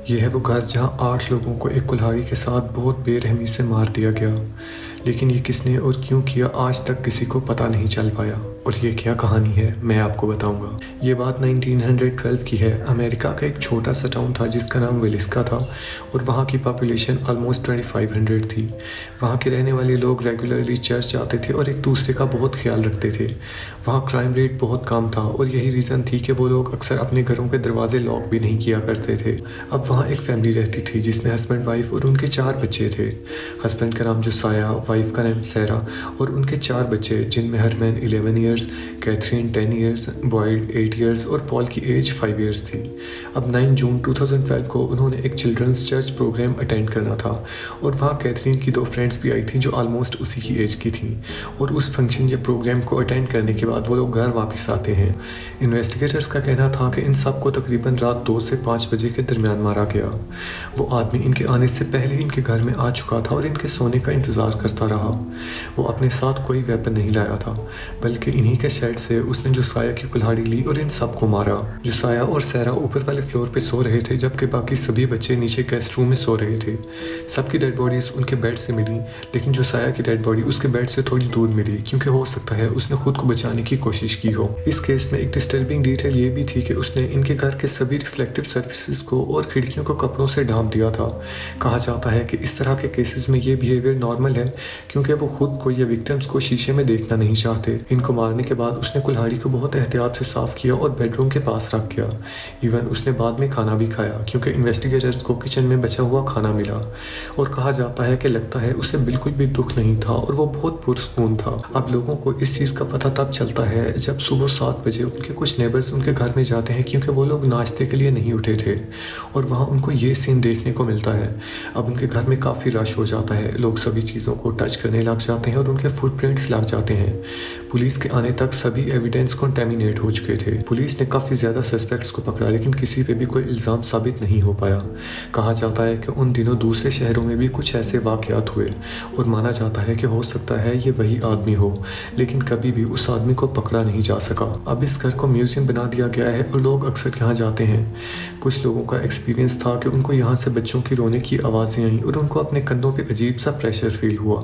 ये है वो घर जहाँ 8 लोगों को एक कुल्हाड़ी के साथ बहुत बेरहमी से मार दिया गया। लेकिन ये किसने और क्यों किया आज तक किसी को पता नहीं चल पाया। और ये क्या कहानी है मैं आपको बताऊंगा। ये बात 1912 की है। अमेरिका का एक छोटा सा टाउन था जिसका नाम विलिस्का था और वहाँ की पॉपुलेशन ऑलमोस्ट 2500 थी। वहाँ के रहने वाले लोग रेगुलरली चर्च जाते थे और एक दूसरे का बहुत ख्याल रखते थे। वहाँ क्राइम रेट बहुत कम था और यही रीज़न थी कि वो लोग अक्सर अपने घरों के दरवाजे लॉक भी नहीं किया करते थे। अब वहाँ एक फैमिली रहती थी जिसमें हस्बैंड वाइफ और उनके 4 बच्चे थे। हस्बैंड का नाम जोसाया, वाइफ का नाम सैरा और उनके 4 बच्चे जिनमें Herman 11 years, Catherine 10 years, Boyd 8 years और पॉल की एज 5 ईयर्स थी। अब 9 जून 2012 को उन्होंने एक चिल्ड्रंस चर्च प्रोग्राम अटेंड करना था और वहाँ कैथरीन की 2 फ्रेंड्स भी आई थी जो ऑलमोस्ट उसी की एज की थी। और उस फंक्शन या प्रोग्राम को अटेंड करने के बाद वो लोग घर वापस आते हैं। इन्वेस्टिगेटर्स का कहना था कि इन सब को तकरीबन रात 2 से 5 बजे के दरमियान मारा गया। वो आदमी इनके आने से पहले इनके घर में आ चुका था और इनके सोने का इंतज़ार करता रहा। वो अपने साथ कोई वेपन नहीं लाया था बल्कि इन्हीं के शेड से उसने जोसाया की कुल्हाड़ी ली और इन सबको मारा। जोसाया और सैरा ऊपर वाले फ्लोर पे सो रहे थे जबकि बाकी सभी बच्चे नीचे गेस्ट रूम में सो रहे थे। सबकी डेड बॉडीज उनके बेड से मिली लेकिन जोसाया की डेड बॉडी उसके बेड से थोड़ी दूर मिली क्योंकि हो सकता है उसने खुद को बचाने की कोशिश की हो। इस केस में एक डिस्टर्बिंग डिटेल ये भी थी कि उसने इनके घर के सभी रिफ्लेक्टिव सर्फेसिस को और खिड़कियों को कपड़ों से ढांप दिया था। कहा जाता है कि इस तरह के केसेस में ये बिहेवियर नॉर्मल है क्योंकि वो खुद को या विक्टिम्स को शीशे में देखना नहीं चाहते। इनको मारने के बाद उसने कुल्हाड़ी को बहुत एहतियात से साफ किया और बेडरूम के पास रख गया। इवन उसने बाद में खाना भी खाया क्योंकि इन्वेस्टिगेटर्स को किचन में बचा हुआ खाना मिला और कहा जाता है कि लगता है उसे बिल्कुल भी दुख नहीं था और वो बहुत पुरसकून था। अब लोगों को इस चीज़ का पता तब चलता है जब सुबह 7 बजे उनके कुछ नेबर्स उनके घर में जाते हैं क्योंकि वो लोग नाश्ते के लिए नहीं उठे थे और वहाँ उनको ये सीन देखने को मिलता है। अब उनके घर में काफ़ी रश हो जाता है, लोग सभी चीज़ों को टच करने लग जाते हैं और उनके फुटप्रिंट्स लग जाते हैं। पुलिस के आने तक सभी एविडेंस कंटेमिनेट हो चुके थे। पुलिस ने काफ़ी ज़्यादा सस्पेक्ट्स को पकड़ा लेकिन किसी पे भी कोई इल्ज़ाम साबित नहीं हो पाया। कहा जाता है कि उन दिनों दूसरे शहरों में भी कुछ ऐसे वाक़यात हुए और माना जाता है कि हो सकता है ये वही आदमी हो लेकिन कभी भी उस आदमी को पकड़ा नहीं जा सका। अब इस घर को म्यूज़ियम बना दिया गया है और लोग अक्सर यहाँ जाते हैं। कुछ लोगों का एक्सपीरियंस था कि उनको यहाँ से बच्चों की रोने की आवाज़ें आई और उनको अपने कंधों पे अजीब सा प्रेशर फील हुआ।